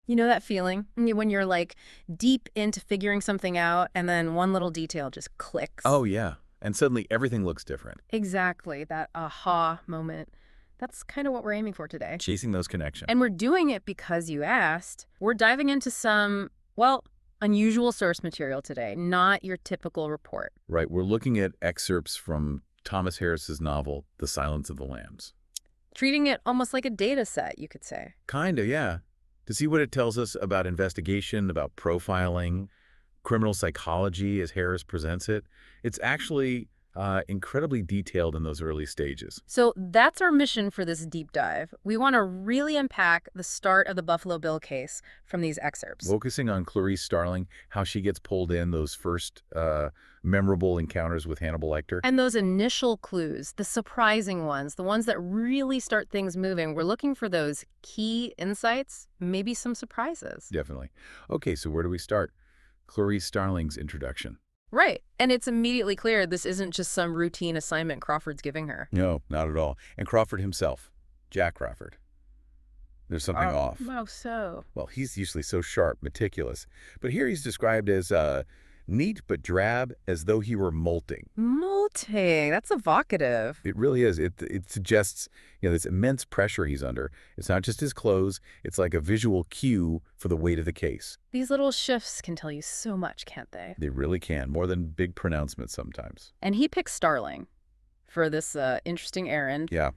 You know that feeling when you're like deep into figuring something out and then one little detail just clicks? Oh, yeah. And suddenly everything looks different. Exactly, that aha moment. That's kind of what we're aiming for today. Chasing those connections. And we're doing it because you asked. We're diving into some, well, unusual source material today, not your typical report. Right. We're looking at excerpts from Thomas Harris's novel, The Silence of the Lambs. Treating it almost like a data set, you could say. Kinda, yeah. To see what it tells us about investigation, about profiling, criminal psychology as Harris presents it. It's actually incredibly detailed in those early stages. So that's our mission for this deep dive. We want to really unpack the start of the Buffalo Bill case from these excerpts. Focusing on Clarice Starling, how she gets pulled in, those first memorable encounters with Hannibal Lecter. And those initial clues, the surprising ones, the ones that really start things moving, we're looking for those key insights, maybe some surprises. Definitely. Okay, so where do we start? Clarice Starling's introduction. Right. And it's immediately clear this isn't just some routine assignment Crawford's giving her. No, not at all. And Crawford himself, Jack Crawford. There's something off. Oh, so. Well, he's usually so sharp, meticulous. But here he's described as neat but drab, as though he were molting. Molting. That's evocative. It really is. It suggests, this immense pressure he's under. It's not just his clothes. It's like a visual cue for the weight of the case. These little shifts can tell you so much, can't they? They really can, more than big pronouncements sometimes. And he picks Starling for this interesting errand. Yeah.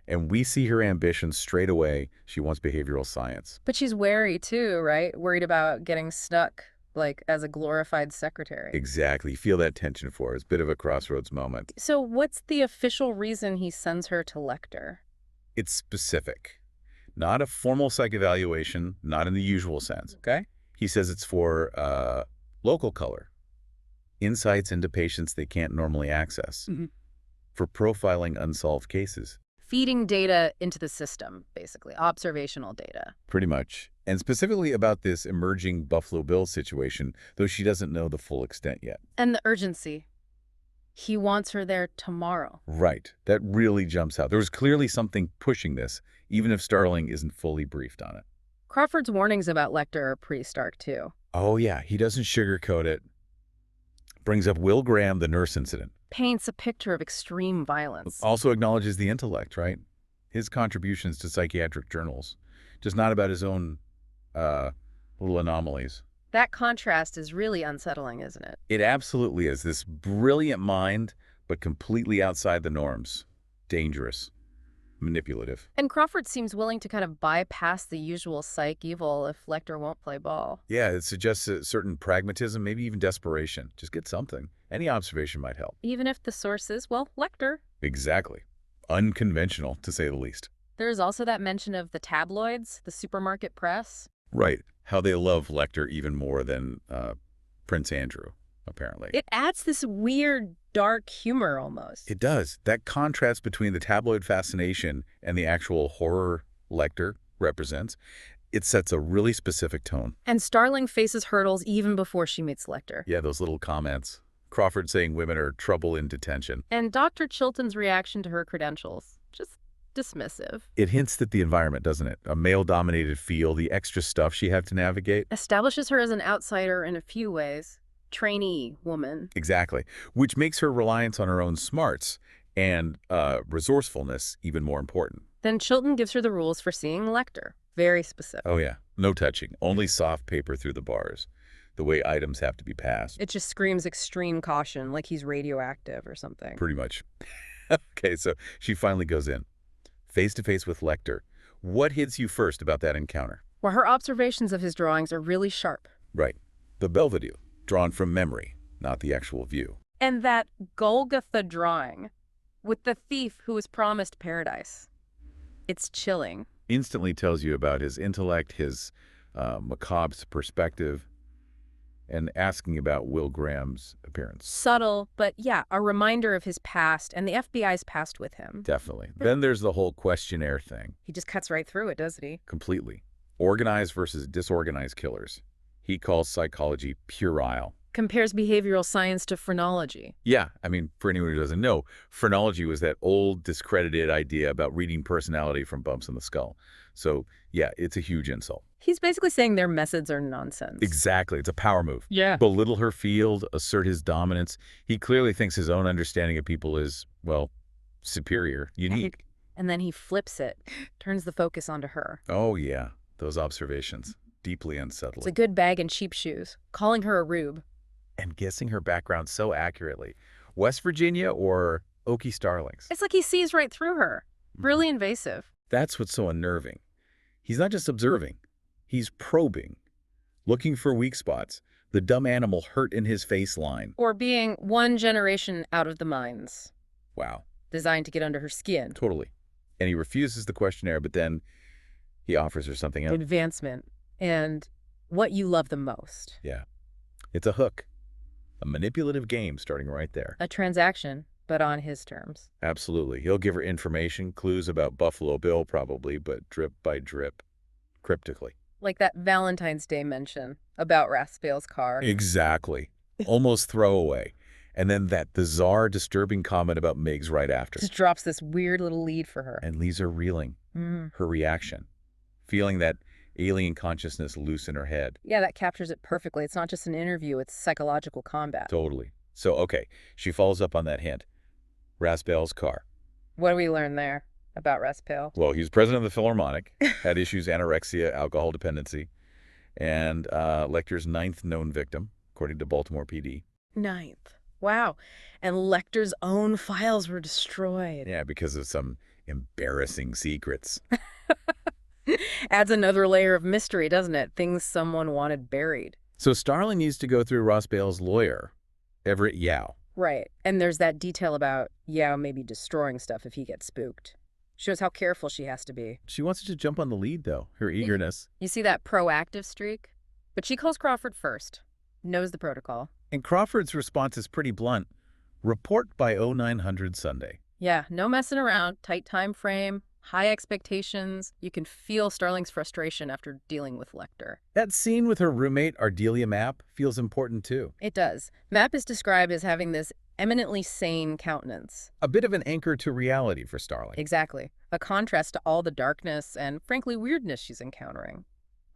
And we see her ambition straight away. She wants behavioral science. But she's wary, too, right? Worried about getting stuck, like, as a glorified secretary. Exactly. Feel that tension for her. It's a bit of a crossroads moment. So what's the official reason he sends her to Lecter? It's specific. Not a formal psych evaluation, not in the usual sense. Okay. He says it's for local color, insights into patients they can't normally access, for profiling unsolved cases. Feeding data into the system, basically, observational data. Pretty much. And specifically about this emerging Buffalo Bill situation, though she doesn't know the full extent yet. And the urgency. He wants her there tomorrow. Right. That really jumps out. There was clearly something pushing this, even if Starling isn't fully briefed on it. Crawford's warnings about Lecter are pretty stark, too. Oh, yeah. He doesn't sugarcoat it. Brings up Will Graham, the nurse incident. Paints a picture of extreme violence. Also acknowledges the intellect, right? His contributions to psychiatric journals. Just not about his own little anomalies. That contrast is really unsettling, isn't it? It absolutely is. This brilliant mind, but completely outside the norms. Dangerous. Manipulative. And Crawford seems willing to kind of bypass the usual psych evil if Lecter won't play ball. Yeah, it suggests a certain pragmatism, maybe even desperation. Just get something. Any observation might help. Even if the source is, well, Lecter. Exactly. Unconventional, to say the least. There's also that mention of the tabloids, the supermarket press. Right. How they love Lecter even more than Prince Andrew, apparently. It adds this weird, dark humor almost. It does. That contrast between the tabloid fascination and the actual horror Lecter represents, it sets a really specific tone. And Starling faces hurdles even before she meets Lecter. Yeah, those little comments. Crawford saying women are trouble in detention. And Dr. Chilton's reaction to her credentials. Just dismissive. It hints at the environment, doesn't it? A male-dominated field, the extra stuff she had to navigate. Establishes her as an outsider in a few ways. Trainee woman. Exactly. Which makes her reliance on her own smarts and resourcefulness even more important. Then Chilton gives her the rules for seeing Lecter. Very specific. Oh, yeah. No touching. Only soft paper through the bars. The way items have to be passed. It just screams extreme caution, like he's radioactive or something. Pretty much. Okay, so she finally goes in. Face-to-face with Lecter. What hits you first about that encounter? Well, her observations of his drawings are really sharp. Right. The Belvedere, drawn from memory, not the actual view. And that Golgotha drawing with the thief who was promised paradise. It's chilling. Instantly tells you about his intellect, his macabre perspective, and asking about Will Graham's appearance. Subtle, but yeah, a reminder of his past and the FBI's past with him. Definitely. Then there's the whole questionnaire thing. He just cuts right through it, doesn't he? Completely. Organized versus disorganized killers. He calls psychology puerile. Compares behavioral science to phrenology. Yeah, I mean, for anyone who doesn't know, phrenology was that old, discredited idea about reading personality from bumps in the skull. So, yeah, it's a huge insult. He's basically saying their methods are nonsense. Exactly. It's a power move. Yeah. Belittle her field, assert his dominance. He clearly thinks his own understanding of people is, well, superior, unique. And then he flips it, turns the focus onto her. Oh, yeah. Those observations. Deeply It's a unsettling. good bag and cheap shoes, calling her a rube. And guessing her background so accurately. West Virginia or Okie Starlings? It's like he sees right through her. Really invasive. That's what's so unnerving. He's not just observing. He's probing. Looking for weak spots. The dumb animal hurt in his face line. Or being one generation out of the mines, Wow. designed to get under her skin. Totally. And he refuses the questionnaire, but then he offers her something else. Advancement. And what you love the most. Yeah. It's a hook. A manipulative game starting right there. A transaction, but on his terms. Absolutely. He'll give her information, clues about Buffalo Bill probably, but drip by drip, cryptically. Like that Valentine's Day mention about Raspale's car. Exactly. Almost throwaway. And then that bizarre, disturbing comment about Miggs right after. Just drops this weird little lead for her. And leaves her reeling. Her reaction. Feeling that alien consciousness loose in her head. Yeah, that captures it perfectly. It's not just an interview, it's psychological combat. Totally. So, okay, she follows up on that hint. Raspale's car. What do we learn there about Raspale? Well, he was president of the Philharmonic, had issues anorexia, alcohol dependency, and Lecter's 9th known victim, according to Baltimore PD. 9th. Wow. And Lecter's own files were destroyed. Yeah, because of some embarrassing secrets. Adds another layer of mystery, doesn't it? Things someone wanted buried. So Starling needs to go through Raspale's lawyer, Everett Yao. Right. And there's that detail about Yao maybe destroying stuff if he gets spooked. Shows how careful she has to be. She wants to jump on the lead, though, her eagerness. You see that proactive streak? But she calls Crawford first. Knows the protocol. And Crawford's response is pretty blunt. Report by 0900 Sunday. Yeah, no messing around. Tight time frame. High expectations. You can feel Starling's frustration after dealing with Lecter. That scene with her roommate, Ardelia Mapp, feels important too. It does. Mapp is described as having this eminently sane countenance. A bit of an anchor to reality for Starling. Exactly. A contrast to all the darkness and, frankly, weirdness she's encountering.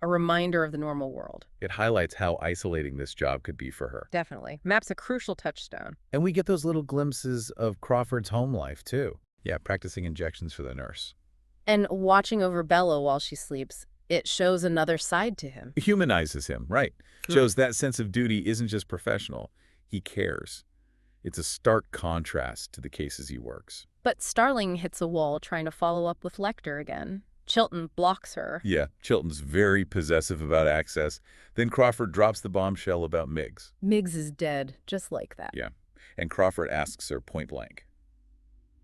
A reminder of the normal world. It highlights how isolating this job could be for her. Definitely. Mapp's a crucial touchstone. And we get those little glimpses of Crawford's home life too. Yeah, practicing injections for the nurse. And watching over Bella while she sleeps, it shows another side to him. It humanizes him, right. Shows that sense of duty isn't just professional. He cares. It's a stark contrast to the cases he works. But Starling hits a wall trying to follow up with Lecter again. Chilton blocks her. Yeah, Chilton's very possessive about access. Then Crawford drops the bombshell about Miggs. Miggs is dead, just like that. Yeah, and Crawford asks her point blank,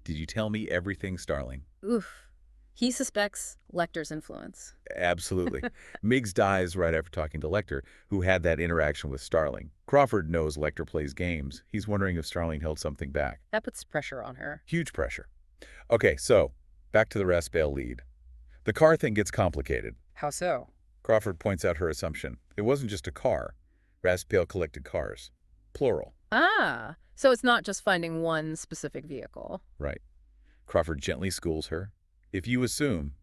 "Did you tell me everything, Starling?" Oof. He suspects Lecter's influence. Absolutely. Miggs dies right after talking to Lecter, who had that interaction with Starling. Crawford knows Lecter plays games. He's wondering if Starling held something back. That puts pressure on her. Huge pressure. Okay, so back to the Raspale lead. The car thing gets complicated. How so? Crawford points out her assumption. It wasn't just a car. Raspale collected cars. Plural. Ah, so it's not just finding one specific vehicle. Right. Crawford gently schools her. If you assume,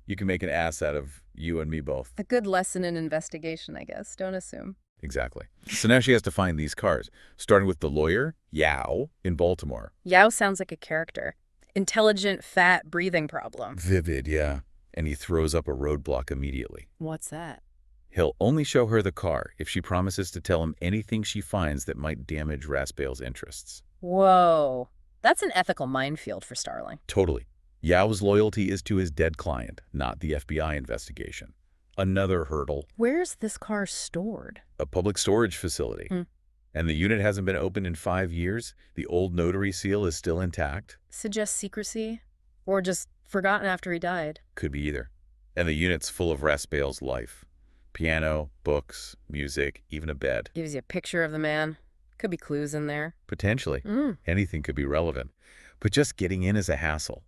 you can make an ass out of you and me both. A good lesson in investigation, I guess. Don't assume. Exactly. So now she has to find these cars, starting with the lawyer, Yao, in Baltimore. Yao sounds like a character. Intelligent, fat, breathing problem. Vivid, yeah. And he throws up a roadblock immediately. What's that? He'll only show her the car if she promises to tell him anything she finds that might damage Raspale's interests. Whoa. That's an ethical minefield for Starling. Totally. Yao's loyalty is to his dead client, not the FBI investigation. Another hurdle. Where's this car stored? A public storage facility. And the unit hasn't been opened in 5 years. The old notary seal is still intact. Suggests secrecy? Or just forgotten after he died? Could be either. And the unit's full of Raspale's life. Piano, books, music, even a bed. Gives you a picture of the man. Could be clues in there. Potentially. Anything could be relevant. But just getting in is a hassle.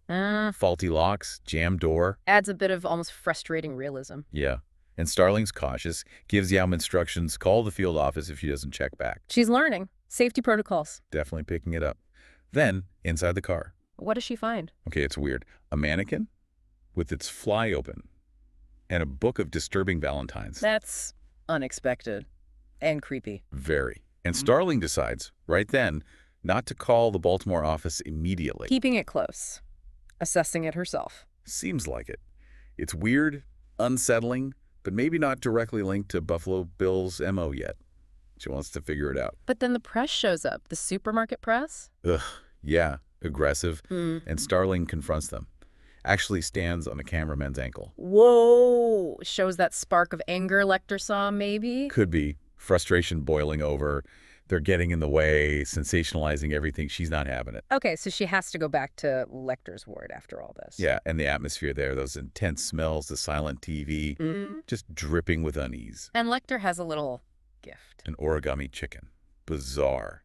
Faulty locks, jammed door. Adds a bit of almost frustrating realism. Yeah. And Starling's cautious, gives Yaum instructions, call the field office if she doesn't check back. She's learning. Safety protocols. Definitely picking it up. Then, inside the car. What does she find? Okay, it's weird. A mannequin with its fly open and a book of disturbing valentines. That's unexpected and creepy. Very. And Starling decides, right then, not to call the Baltimore office immediately. Keeping it close. Assessing it herself. Seems like it. It's weird, unsettling, but maybe not directly linked to Buffalo Bill's MO yet. She wants to figure it out. But then the press shows up. The supermarket press? Ugh, yeah, aggressive. And Starling confronts them. Actually stands on the cameraman's ankle. Whoa! Shows that spark of anger Lecter saw, maybe? Could be. Frustration boiling over. They're getting in the way, sensationalizing everything. She's not having it. Okay, so she has to go back to Lecter's ward after all this. Yeah, and the atmosphere there, those intense smells, the silent TV, just dripping with unease. And Lecter has a little gift. An origami chicken. Bizarre.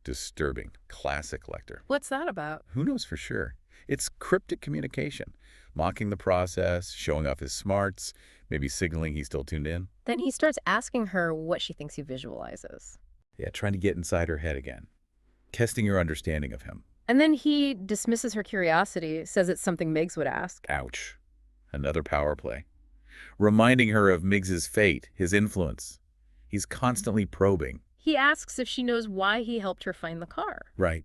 Disturbing. Classic Lecter. What's that about? Who knows for sure? It's cryptic communication. Mocking the process, showing off his smarts, maybe signaling he's still tuned in. Then he starts asking her what she thinks he visualizes. Yeah, trying to get inside her head again. Testing her understanding of him. And then he dismisses her curiosity, says it's something Miggs would ask. Ouch. Another power play. Reminding her of Miggs's fate, his influence. He's constantly probing. He asks if she knows why he helped her find the car. Right.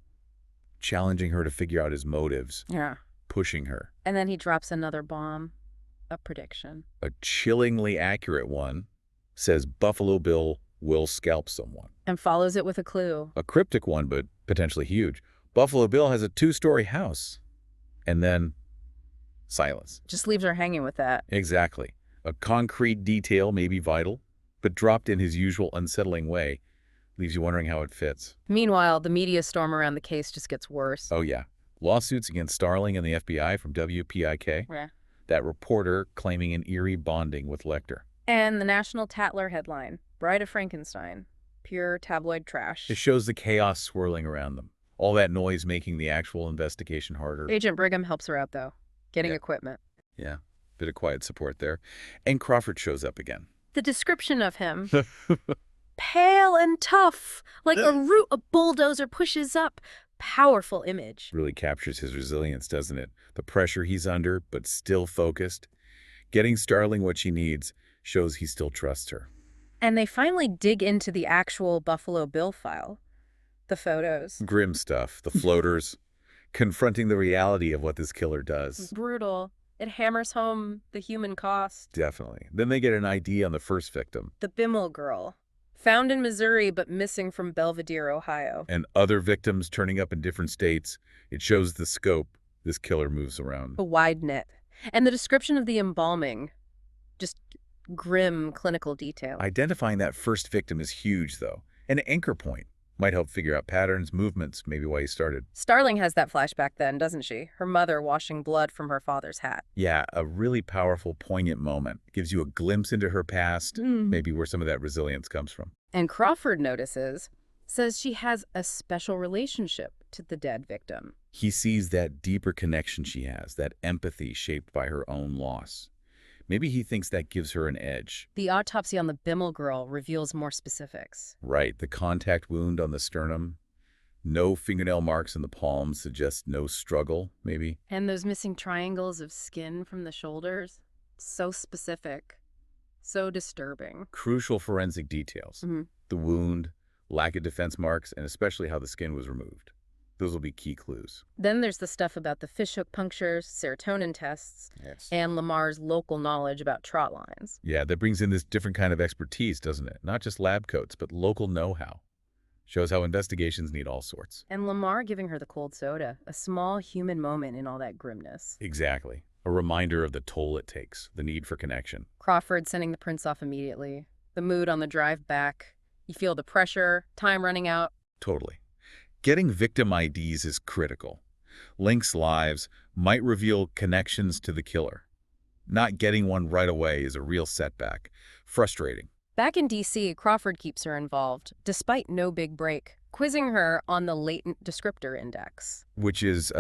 Challenging her to figure out his motives. Yeah. Pushing her. And then he drops another bomb. A prediction. A chillingly accurate one. Says Buffalo Bill will scalp someone. And follows it with a clue. A cryptic one, but potentially huge. Buffalo Bill has a 2-story house. And then silence. Just leaves her hanging with that. Exactly. A concrete detail may be vital, but dropped in his usual unsettling way, leaves you wondering how it fits. Meanwhile, the media storm around the case just gets worse. Oh, yeah. Lawsuits against Starling and the FBI from WPIK. Yeah. That reporter claiming an eerie bonding with Lecter. And the National Tatler headline, Bride of Frankenstein. Pure tabloid trash. It shows the chaos swirling around them. All that noise making the actual investigation harder. Agent Brigham helps her out, though, getting equipment. Yeah, bit of quiet support there. And Crawford shows up again. The description of him. Pale and tough, like a root a bulldozer pushes up. Powerful image. Really captures his resilience, doesn't it? The pressure he's under, but still focused. Getting Starling what she needs shows he still trusts her. And they finally dig into the actual Buffalo Bill file. The photos. Grim stuff, the floaters, confronting the reality of what this killer does. Brutal. It hammers home the human cost. Definitely. Then they get an ID on the first victim. The Bimmel girl. Found in Missouri but missing from Belvedere, Ohio. And other victims turning up in different states. It shows the scope this killer moves around. A wide net. And the description of the embalming. Just grim clinical detail. Identifying that first victim is huge, though. An anchor point. Might help figure out patterns, movements, maybe why he started. Starling has that flashback then, doesn't she? Her mother washing blood from her father's hat. Yeah, a really powerful, poignant moment. Gives you a glimpse into her past, maybe where some of that resilience comes from. And Crawford notices, says she has a special relationship to the dead victim. He sees that deeper connection she has, that empathy shaped by her own loss. Maybe he thinks that gives her an edge. The autopsy on the Bimmel girl reveals more specifics. Right, the contact wound on the sternum. No fingernail marks in the palm suggests no struggle, maybe. And those missing triangles of skin from the shoulders. So specific. So disturbing. Crucial forensic details. The wound, lack of defense marks, and especially how the skin was removed. Those will be key clues. Then there's the stuff about the fishhook punctures, serotonin tests, and Lamar's local knowledge about trot lines. Yeah, that brings in this different kind of expertise, doesn't it? Not just lab coats, but local know-how. Shows how investigations need all sorts. And Lamar giving her the cold soda, a small human moment in all that grimness. Exactly. A reminder of the toll it takes, the need for connection. Crawford sending the prince off immediately. The mood on the drive back. You feel the pressure, time running out. Totally. Getting victim IDs is critical. Links lives might reveal connections to the killer. Not getting one right away is a real setback. Frustrating. Back in D.C., Crawford keeps her involved, despite no big break, quizzing her on the latent descriptor index. Which is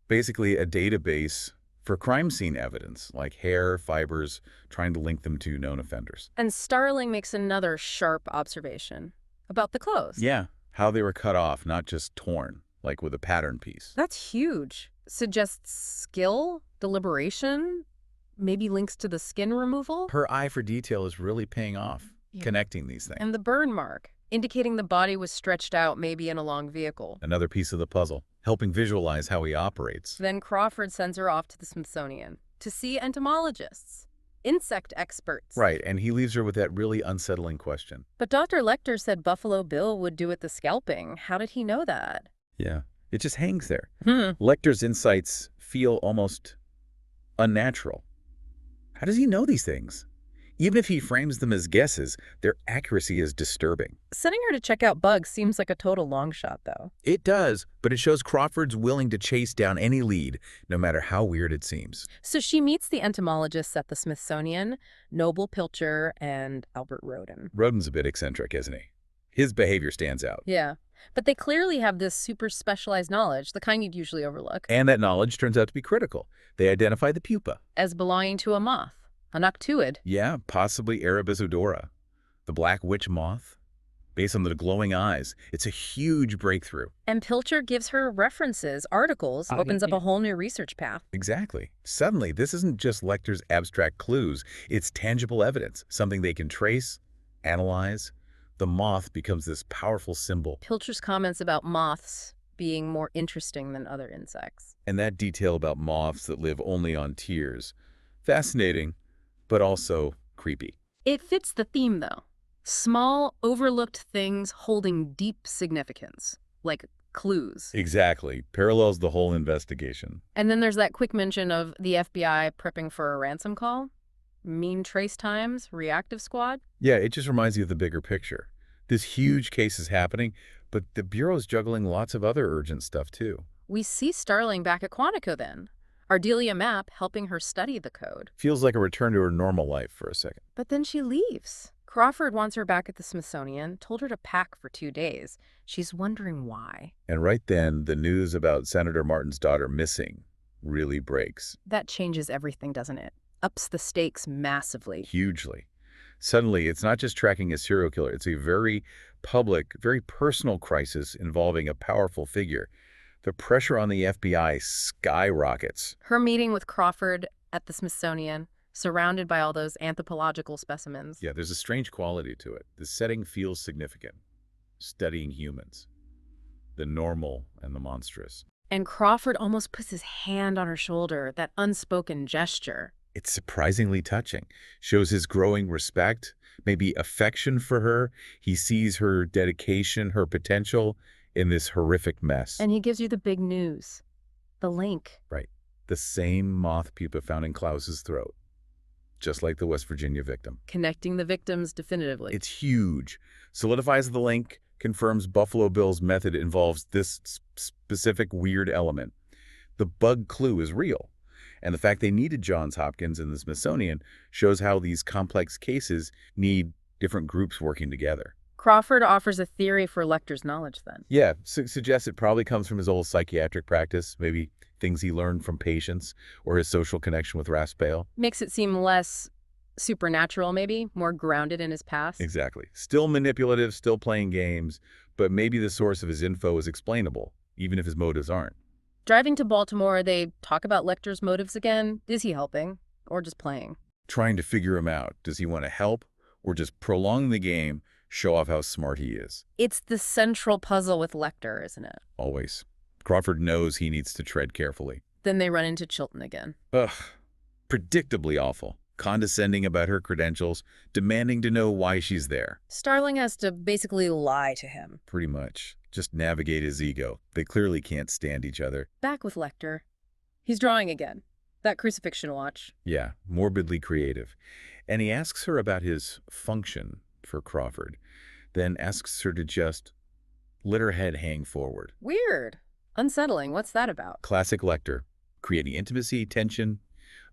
basically a database for crime scene evidence, like hair, fibers, trying to link them to known offenders. And Starling makes another sharp observation about the clothes. Yeah, how they were cut off, not just torn, like with a pattern piece. That's huge. Suggests skill, deliberation, maybe links to the skin removal. Her eye for detail is really paying off, Yeah. connecting these things. And the burn mark, indicating the body was stretched out maybe in a long vehicle. Another piece of the puzzle, helping visualize how he operates. Then Crawford sends her off to the Smithsonian to see entomologists, insect experts. Right, and he leaves her with that really unsettling question. But Dr. Lecter said Buffalo Bill would do it the scalping. How did he know that? Yeah, it just hangs there. Hmm. Lecter's insights feel almost unnatural. How does he know these things? Even if he frames them as guesses, their accuracy is disturbing. Sending her to check out bugs seems like a total long shot, though. It does, but it shows Crawford's willing to chase down any lead, no matter how weird it seems. So she meets the entomologists at the Smithsonian, Noble Pilcher and Albert Roden. Roden's a bit eccentric, isn't he? His behavior stands out. Yeah, but they clearly have this super specialized knowledge, the kind you'd usually overlook, And that knowledge turns out to be critical. They identify the pupa. as belonging to a moth, a noctuid. Yeah, possibly Erebus odora, the black witch moth. Based on the glowing eyes, it's a huge breakthrough. And Pilcher gives her references, articles, opens up a whole new research path. Exactly. Suddenly, this isn't just Lecter's abstract clues. It's tangible evidence, something they can trace, analyze. The moth becomes this powerful symbol. Pilcher's comments about moths being more interesting than other insects. And that detail about moths that live only on tears. Fascinating, but also creepy. It fits the theme, though. Small, overlooked things holding deep significance, like clues. Exactly. Parallels the whole investigation. And then there's that quick mention of the FBI prepping for a ransom call. Mean trace times, reactive squad. Yeah, it just reminds you of the bigger picture. This huge case is happening, but the Bureau's juggling lots of other urgent stuff, too. We see Starling back at Quantico then. Ardelia Mapp helping her study the code. Feels like a return to her normal life for a second. But then she leaves. Crawford wants her back at the Smithsonian, told her to pack for 2 days. She's wondering why. And right then, the news about Senator Martin's daughter missing really breaks. That changes everything, doesn't it? Ups the stakes massively. Hugely. Suddenly, it's not just tracking a serial killer. It's a very public, very personal crisis involving a powerful figure. The pressure on the FBI skyrockets. Her meeting with Crawford at the Smithsonian, surrounded by all those anthropological specimens. Yeah, there's a strange quality to it. The setting feels significant. Studying humans. The normal and the monstrous. And Crawford almost puts his hand on her shoulder, that unspoken gesture. It's surprisingly touching. Shows his growing respect, maybe affection for her. He sees her dedication, her potential in this horrific mess. And he gives you the big news. The link. Right. The same moth pupa found in Klaus's throat. Just like the West Virginia victim. Connecting the victims definitively. It's huge. Solidifies the link, confirms Buffalo Bill's method involves this specific weird element. The bug clue is real. And the fact they needed Johns Hopkins and the Smithsonian shows how these complex cases need different groups working together. Crawford offers a theory for Lecter's knowledge then. Yeah, suggests it probably comes from his old psychiatric practice, maybe things he learned from patients or his social connection with Raspail. Makes it seem less supernatural maybe, more grounded in his past. Exactly. Still manipulative, still playing games, but maybe the source of his info is explainable, even if his motives aren't. Driving to Baltimore, they talk about Lecter's motives again. Is he helping or just playing? Trying to figure him out. Does he want to help or just prolong the game, show off how smart he is? It's the central puzzle with Lecter, isn't it? Always. Crawford knows he needs to tread carefully. Then they run into Chilton again. Ugh. Predictably awful. Condescending about her credentials, demanding to know why she's there. Starling has to basically lie to him. Pretty much. Just navigate his ego. They clearly can't stand each other. Back with Lecter. He's drawing again. That crucifixion watch. Yeah, morbidly creative. And he asks her about his function for Crawford, then asks her to just let her head hang forward. Weird. Unsettling. What's that about? Classic Lecter. Creating intimacy, tension,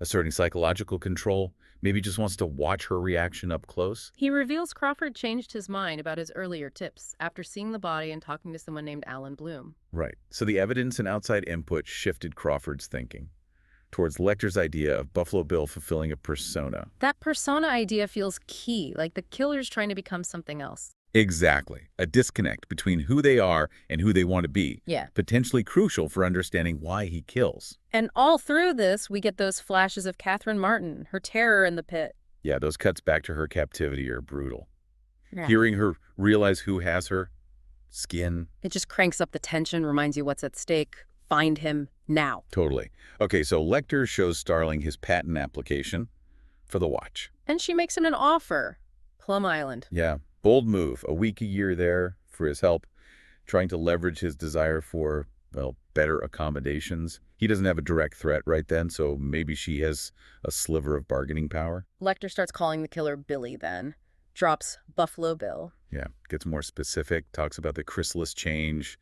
asserting psychological control, maybe just wants to watch her reaction up close. He reveals Crawford changed his mind about his earlier tips after seeing the body and talking to someone named Alan Bloom. Right. So the evidence and outside input shifted Crawford's thinking. towards Lecter's idea of Buffalo Bill fulfilling a persona. That persona idea feels key, like the killer's trying to become something else. Exactly. A disconnect between who they are and who they want to be, Yeah. potentially crucial for understanding why he kills. And all through this, we get those flashes of Catherine Martin, her terror in the pit. Yeah, those cuts back to her captivity are brutal. Yeah. Hearing her realize who has her, skin. It just cranks up the tension, reminds you what's at stake. Find him now. Totally. Okay, so Lecter shows Starling his patent application for the watch. And she makes him an offer. Plum Island. Yeah, bold move. A week a year there for his help, trying to leverage his desire for, well, better accommodations. He doesn't have a direct threat right then, so maybe she has a sliver of bargaining power. Lecter starts calling the killer Billy then. Drops Buffalo Bill. Yeah, gets more specific, talks about the chrysalis change,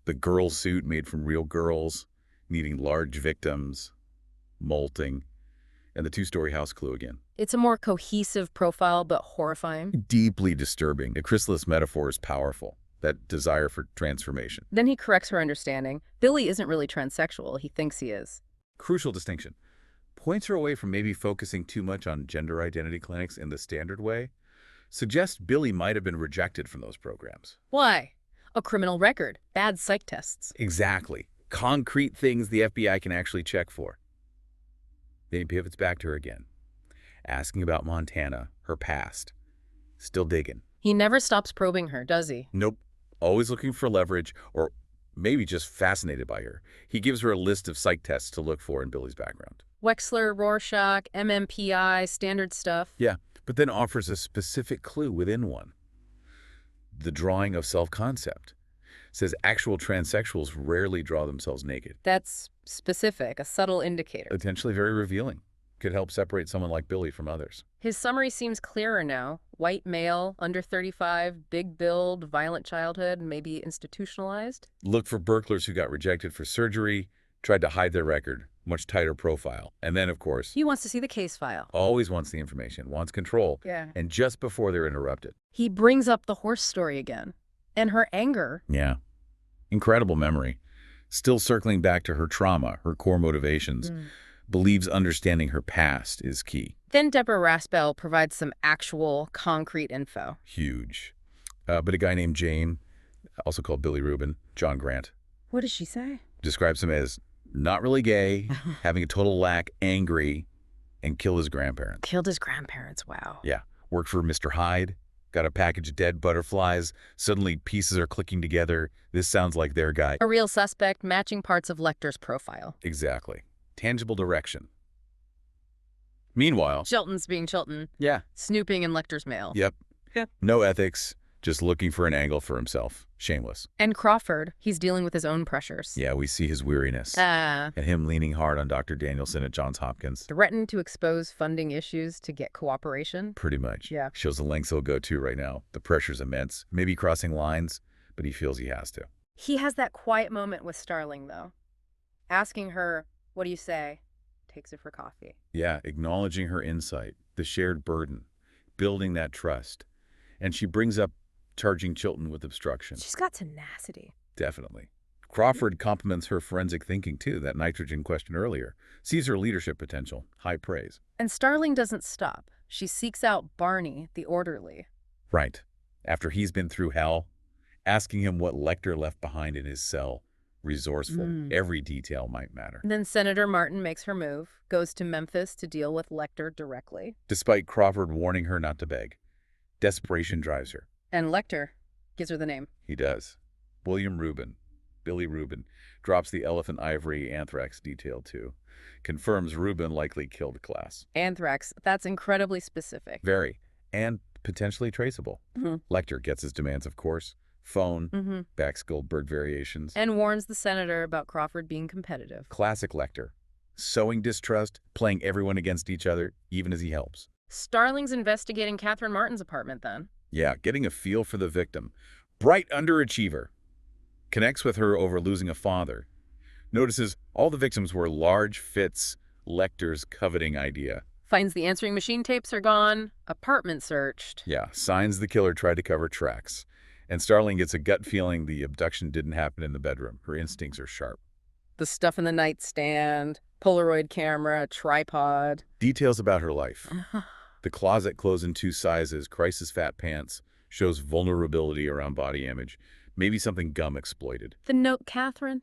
the girl suit made from real girls, needing large victims, molting, and the two-story house clue again. It's a more cohesive profile, but horrifying. Deeply disturbing. The chrysalis metaphor is powerful, that desire for transformation. Then he corrects her understanding. Billy isn't really transsexual. He thinks he is. Crucial distinction. Points her away from maybe focusing too much on gender identity clinics in the standard way. Suggests Billy might have been rejected from those programs. Why? A criminal record. Bad psych tests. Exactly. Concrete things the FBI can actually check for. Then he pivots back to her again, asking about Montana, her past. Still digging. He never stops probing her, does he? Nope. Always looking for leverage, or maybe just fascinated by her. He gives her a list of psych tests to look for in Billy's background. Wexler, Rorschach, MMPI, standard stuff. Yeah, but then offers a specific clue within one. The drawing of self-concept. Says actual transsexuals rarely draw themselves naked. That's specific, a subtle indicator. Potentially very revealing. Could help separate someone like Billy from others. His summary seems clearer now. White male, under 35, big build, violent childhood, maybe institutionalized. Look for burglars who got rejected for surgery, tried to hide their record, much tighter profile. And then, of course, He wants to see the case file. always wants the information, wants control. Yeah. And just before they're interrupted. He brings up the horse story again. And her anger. Yeah. Incredible memory. Still circling back to her trauma, her core motivations. Believes understanding her past is key. Then Deborah Raspel provides some actual, concrete info. Huge. But a guy named Jane, also called Billy Rubin, John Grant, What does she say? describes him as not really gay, having a total lack, angry, and killed his grandparents. Killed his grandparents, wow. Yeah. Worked for Mr. Hyde, got a package of dead butterflies. Suddenly pieces are clicking together. This sounds like their guy. A real suspect, matching parts of Lecter's profile. Exactly. Tangible direction. Meanwhile, Chilton's being Chilton, yeah, snooping in Lecter's mail. yep. Yeah. No ethics, just looking for an angle for himself. Shameless. And Crawford, he's dealing with his own pressures. Yeah, we see his weariness. And him leaning hard on Dr. Danielson at Johns Hopkins. Threatened to expose funding issues to get cooperation. Pretty much. Yeah. Shows the lengths he'll go to right now. The pressure's immense. Maybe crossing lines, but he feels he has to. He has that quiet moment with Starling, though. Asking her, what do you say? Takes her for coffee. Yeah, acknowledging her insight, the shared burden, building that trust. And she brings up charging Chilton with obstruction. She's got tenacity. Definitely. Crawford compliments her forensic thinking, too, that nitrogen question earlier. Sees her leadership potential. High praise. And Starling doesn't stop. She seeks out Barney, the orderly. Right. After he's been through hell, asking him what Lecter left behind in his cell. Resourceful. Every detail might matter. Then Senator Martin makes her move, goes to Memphis to deal with Lecter directly. Despite Crawford warning her not to beg. Desperation drives her. And Lecter gives her the name. He does. William Rubin, Billy Rubin, drops the elephant ivory anthrax detail, too. Confirms Rubin likely killed Class. Anthrax, that's incredibly specific. Very. And potentially traceable. Lecter gets his demands, of course. Phone, backs Goldberg variations. And warns the senator about Crawford being competitive. Classic Lecter. Sowing distrust, playing everyone against each other, even as he helps. Starling's investigating Catherine Martin's apartment then. Yeah, getting a feel for the victim. Bright underachiever. Connects with her over losing a father. Notices all the victims were large fits, Lecter's coveting idea. Finds the answering machine tapes are gone. Apartment searched. Yeah, signs the killer tried to cover tracks. And Starling gets a gut feeling the abduction didn't happen in the bedroom. Her instincts are sharp. The stuff in the nightstand, Polaroid camera, tripod. Details about her life. The closet clothes in 2 sizes, crisis fat pants, shows vulnerability around body image. Maybe something Gum exploited. The note, Catherine,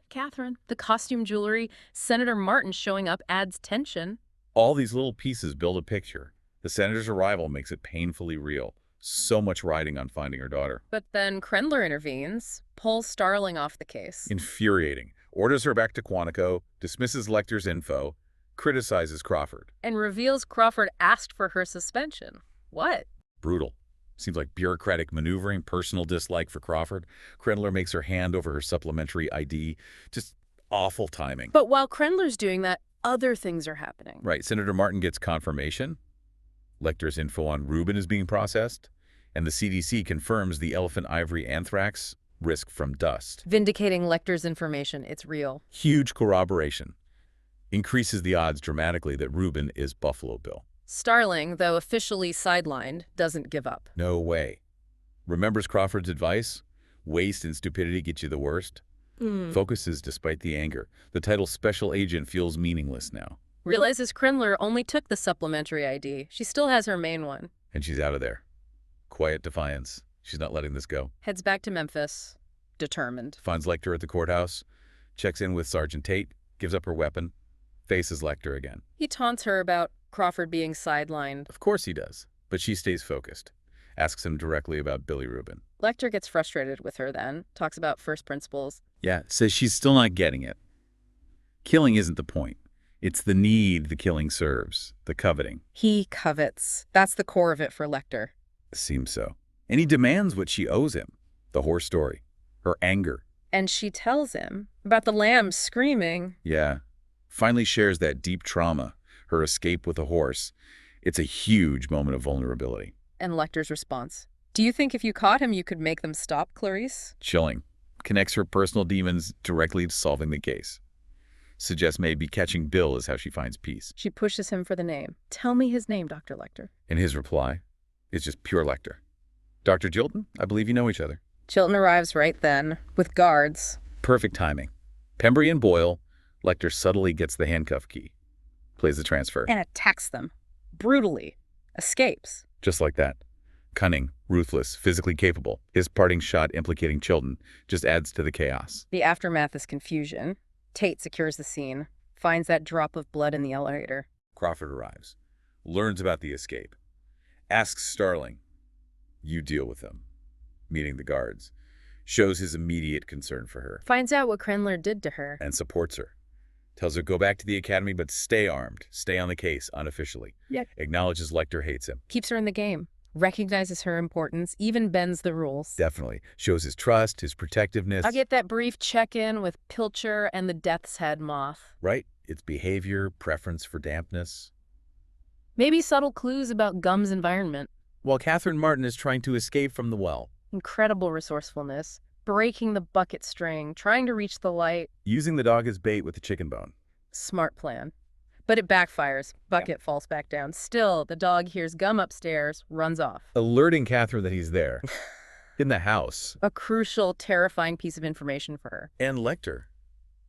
the costume jewelry, Senator Martin showing up adds tension. All these little pieces build a picture. The senator's arrival makes it painfully real. So much riding on finding her daughter. But then Krendler intervenes, pulls Starling off the case. Infuriating. Orders her back to Quantico, dismisses Lecter's info, criticizes Crawford. And reveals Crawford asked for her suspension. What? Brutal. Seems like bureaucratic maneuvering, personal dislike for Crawford. Krendler makes her hand over her supplementary ID. Just awful timing. But while Krendler's doing that, other things are happening. Right. Senator Martin gets confirmation. Lecter's info on Rubin is being processed. And the CDC confirms the elephant ivory anthrax risk from dust. Vindicating Lecter's information. It's real. Huge corroboration. Increases the odds dramatically that Rubin is Buffalo Bill. Starling, though officially sidelined, doesn't give up. No way. Remembers Crawford's advice? Waste and stupidity get you the worst. Focuses despite the anger. The title Special Agent feels meaningless now. Realizes Krendler only took the supplementary ID. She still has her main one. And she's out of there. Quiet defiance. She's not letting this go. Heads back to Memphis, determined. Finds Lecter at the courthouse. Checks in with Sergeant Tate. Gives up her weapon. Faces Lecter again. He taunts her about Crawford being sidelined. Of course he does. But she stays focused. Asks him directly about Billy Rubin. Lecter gets frustrated with her then. Talks about first principles. Yeah, says she's still not getting it. Killing isn't the point. It's the need the killing serves. The coveting. He covets. That's the core of it for Lecter. Seems so. And he demands what she owes him. The horse story. Her anger. And she tells him about the lamb screaming. Yeah. Finally shares that deep trauma. Her escape with a horse. It's a huge moment of vulnerability. And Lecter's response. Do you think if you caught him, you could make them stop, Clarice? Chilling. Connects her personal demons directly to solving the case. Suggests maybe catching Bill is how she finds peace. She pushes him for the name. Tell me his name, Dr. Lecter. And his reply is just pure Lecter. Dr. Jilton, I believe you know each other. Chilton arrives right then, with guards. Perfect timing. Pembry and Boyle. Lecter subtly gets the handcuff key. Plays the transfer. And attacks them. Brutally. Escapes. Just like that. Cunning, ruthless, physically capable. His parting shot implicating Chilton just adds to the chaos. The aftermath is confusion. Tate secures the scene. Finds that drop of blood in the elevator. Crawford arrives. Learns about the escape. Asks Starling. You deal with them. Meeting the guards. Shows his immediate concern for her. Finds out what Krendler did to her. And supports her. Tells her go back to the academy but stay armed. Stay on the case unofficially. Yeah. Acknowledges Lecter hates him. Keeps her in the game. Recognizes her importance. Even bends the rules. Definitely. Shows his trust, his protectiveness. I'll get that brief check-in with Pilcher and the Death's Head moth. Right? Its behavior, preference for dampness. Maybe subtle clues about Gum's environment. While Catherine Martin is trying to escape from the well. Incredible resourcefulness. Breaking the bucket string. Trying to reach the light. Using the dog as bait with the chicken bone. Smart plan. But it backfires. Bucket falls back down. Still, the dog hears Gum upstairs, runs off. Alerting Catherine that he's there. In the house. A crucial, terrifying piece of information for her. And Lecter.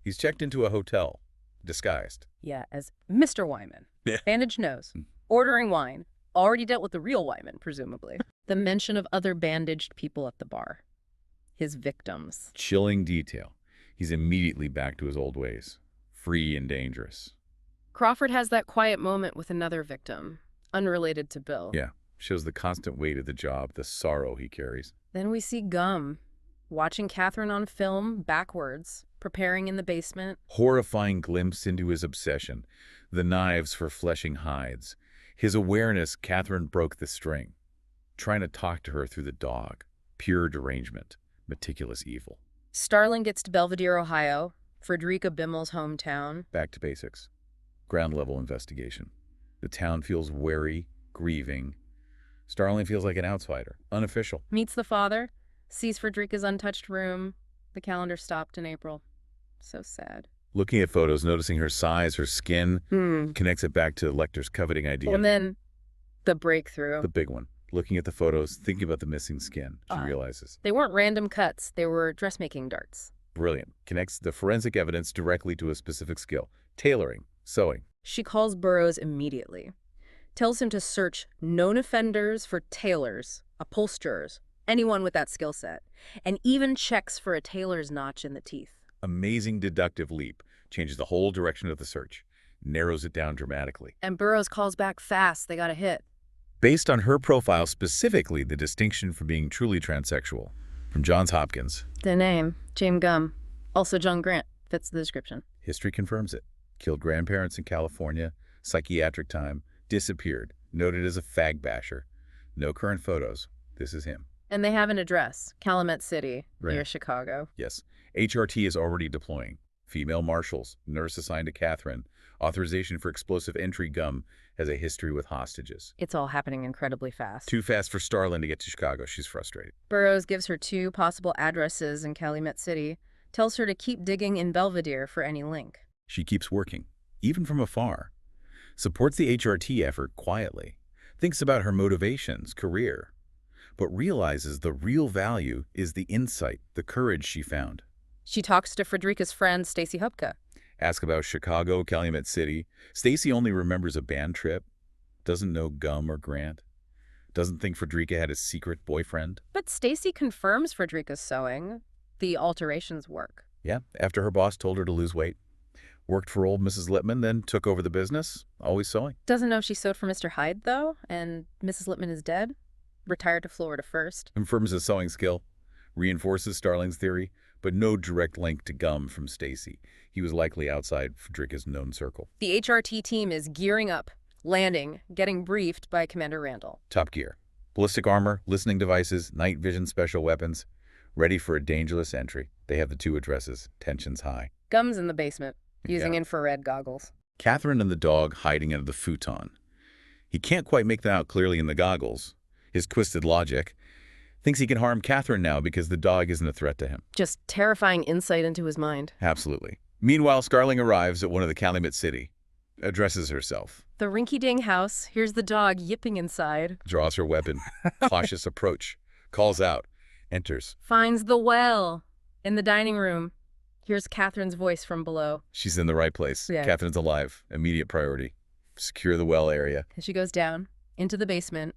He's checked into a hotel. Disguised. Yeah, as Mr. Wyman. Bandaged nose. Ordering wine. Already dealt with the real Wyman, presumably. The mention of other bandaged people at the bar. His victims. Chilling detail. He's immediately back to his old ways. Free and dangerous. Crawford has that quiet moment with another victim, unrelated to Bill. Yeah, shows the constant weight of the job, the sorrow he carries. Then we see Gum, watching Catherine on film, backwards, preparing in the basement. Horrifying glimpse into his obsession, the knives for fleshing hides. His awareness Catherine broke the string, trying to talk to her through the dog. Pure derangement, meticulous evil. Starling gets to Belvedere, Ohio, Frederica Bimmel's hometown. Back to basics. Ground-level investigation. The town feels wary, grieving. Starling feels like an outsider, unofficial. Meets the father, sees Frederica's untouched room. The calendar stopped in April. So sad. Looking at photos, noticing her size, her skin, connects it back to Lecter's coveting idea. And then the breakthrough. The big one. Looking at the photos, thinking about the missing skin, she realizes. They weren't random cuts. They were dressmaking darts. Brilliant. Connects the forensic evidence directly to a specific skill. Tailoring, sewing. She calls Burroughs immediately, tells him to search known offenders for tailors, upholsterers, anyone with that skill set, and even checks for a tailor's notch in the teeth. Amazing deductive leap. Changes the whole direction of the search. Narrows it down dramatically. And Burroughs calls back fast. They got a hit. Based on her profile, specifically the distinction from being truly transsexual, from Johns Hopkins. The name, James Gum, also John Grant, fits the description. History confirms it. Killed grandparents in California, psychiatric time, disappeared, noted as a fag basher. No current photos. This is him. And they have an address, Calumet City, Right. near Chicago. Yes. HRT is already deploying. Female marshals, nurse assigned to Catherine, authorization for explosive entry. Gum has a history with hostages. It's all happening incredibly fast. Too fast for Starling to get to Chicago. She's frustrated. Burroughs gives her 2 possible addresses in Calumet City, tells her to keep digging in Belvedere for any link. She keeps working, even from afar. Supports the HRT effort quietly. Thinks about her motivations, career. But realizes the real value is the insight, the courage she found. She talks to Frederica's friend, Stacy Hupka. Ask about Chicago, Calumet City. Stacy only remembers a band trip. Doesn't know Gum or Grant. Doesn't think Frederica had a secret boyfriend. But Stacy confirms Frederica's sewing. The alterations work. Yeah, after her boss told her to lose weight. Worked for old Mrs. Lippman, then took over the business, always sewing. Doesn't know she sewed for Mr. Hyde, though, and Mrs. Lippman is dead. Retired to Florida first. Confirms his sewing skill. Reinforces Starling's theory, but no direct link to Gum from Stacy. He was likely outside Frederica's known circle. The HRT team is gearing up, landing, getting briefed by Commander Randall. Top gear. Ballistic armor, listening devices, night vision special weapons. Ready for a dangerous entry. They have the 2 addresses. Tension's high. Gum's in the basement, using Yeah. infrared goggles. Catherine and the dog hiding under the futon. He can't quite make them out clearly in the goggles. His twisted logic. Thinks he can harm Catherine now because the dog isn't a threat to him. Just terrifying insight into his mind. Absolutely. Meanwhile, Starling arrives at one of the Calumet City. Addresses herself. The rinky-dink house, here's the dog yipping inside. Draws her weapon. Cautious approach. Calls out. Enters. Finds the well in the dining room. Here's Catherine's voice from below. She's in the right place. Yeah. Catherine's alive. Immediate priority. Secure the well area. And she goes down into the basement.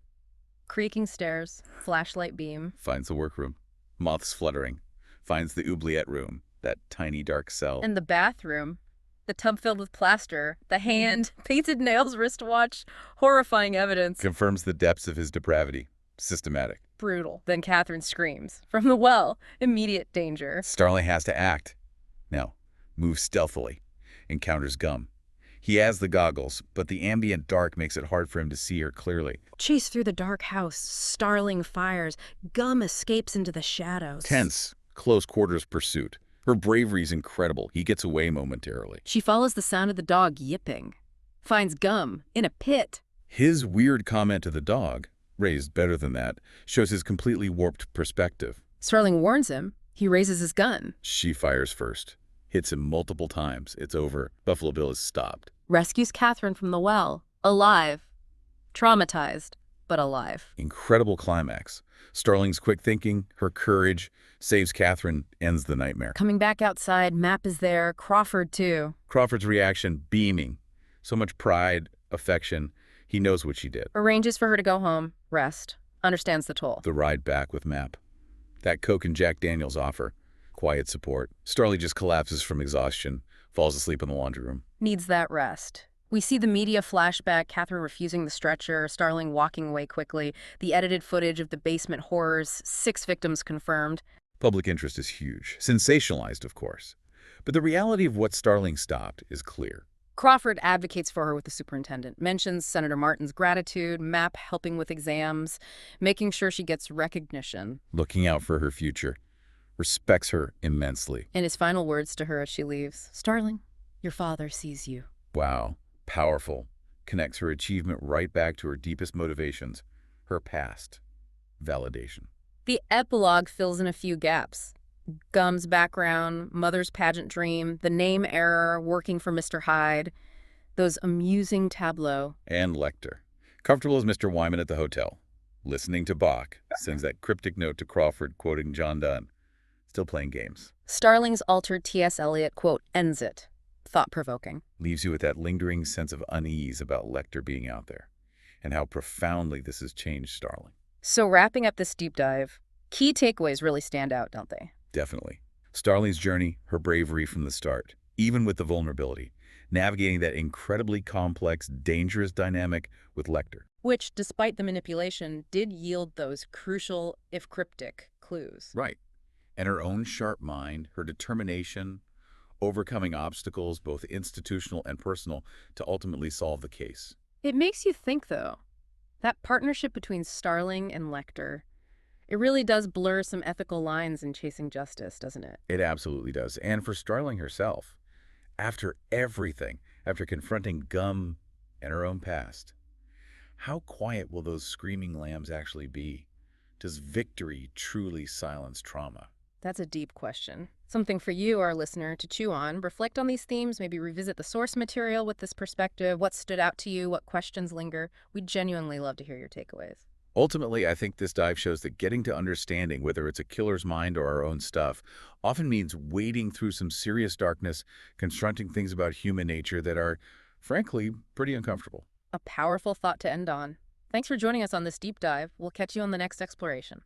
Creaking stairs, flashlight beam. Finds the workroom. Moths fluttering. Finds the oubliette room. That tiny dark cell. And the bathroom. The tub filled with plaster. The hand, painted nails, wristwatch. Horrifying evidence. Confirms the depths of his depravity. Systematic. Brutal. Then Catherine screams. From the well. Immediate danger. Starling has to act. Now, moves stealthily. Encounters Gum. He has the goggles, but the ambient dark makes it hard for him to see her clearly. Chase through the dark house. Starling fires. Gum escapes into the shadows. Tense, close quarters pursuit. Her bravery's incredible. He gets away momentarily. She follows the sound of the dog yipping. Finds Gum in a pit. His weird comment to the dog, raised better than that, shows his completely warped perspective. Starling warns him. He raises his gun. She fires first. Hits him multiple times. It's over. Buffalo Bill is stopped. Rescues Catherine from the well. Alive. Traumatized, but alive. Incredible climax. Starling's quick thinking, her courage, saves Catherine, ends the nightmare. Coming back outside, Map is there. Crawford, too. Crawford's reaction, beaming. So much pride, affection. He knows what she did. Arranges for her to go home, rest. Understands the toll. The ride back with Map. That Coke and Jack Daniels offer. Quiet support. Starling just collapses from exhaustion, falls asleep in the laundry room. Needs that rest. We see the media flashback, Catherine refusing the stretcher, Starling walking away quickly, the edited footage of the basement horrors, 6 victims confirmed. Public interest is huge. Sensationalized, of course. But the reality of what Starling stopped is clear. Crawford advocates for her with the superintendent, mentions Senator Martin's gratitude, Map helping with exams, making sure she gets recognition. Looking out for her future. Respects her immensely. And his final words to her as she leaves, Starling, your father sees you. Wow. Powerful. Connects her achievement right back to her deepest motivations. Her past. Validation. The epilogue fills in a few gaps. Gum's background, mother's pageant dream, the name error, working for Mr. Hyde, those amusing tableaux. And Lecter. Comfortable as Mr. Wyman at the hotel. Listening to Bach. Sends that cryptic note to Crawford quoting John Donne. Still playing games. Starling's altered T.S. Eliot quote ends it. Thought-provoking. Leaves you with that lingering sense of unease about Lecter being out there, and how profoundly this has changed Starling. So wrapping up this deep dive, key takeaways really stand out, don't they? Definitely. Starling's journey, her bravery from the start, even with the vulnerability, navigating that incredibly complex, dangerous dynamic with Lecter. Which, despite the manipulation, did yield those crucial, if cryptic, clues. Right. And her own sharp mind, her determination, overcoming obstacles, both institutional and personal, to ultimately solve the case. It makes you think, though. That partnership between Starling and Lecter, it really does blur some ethical lines in chasing justice, doesn't it? It absolutely does. And for Starling herself, after everything, after confronting Gum and her own past, how quiet will those screaming lambs actually be? Does victory truly silence trauma? That's a deep question. Something for you, our listener, to chew on. Reflect on these themes, maybe revisit the source material with this perspective. What stood out to you? What questions linger? We'd genuinely love to hear your takeaways. Ultimately, I think this dive shows that getting to understanding, whether it's a killer's mind or our own stuff, often means wading through some serious darkness, confronting things about human nature that are, frankly, pretty uncomfortable. A powerful thought to end on. Thanks for joining us on this deep dive. We'll catch you on the next exploration.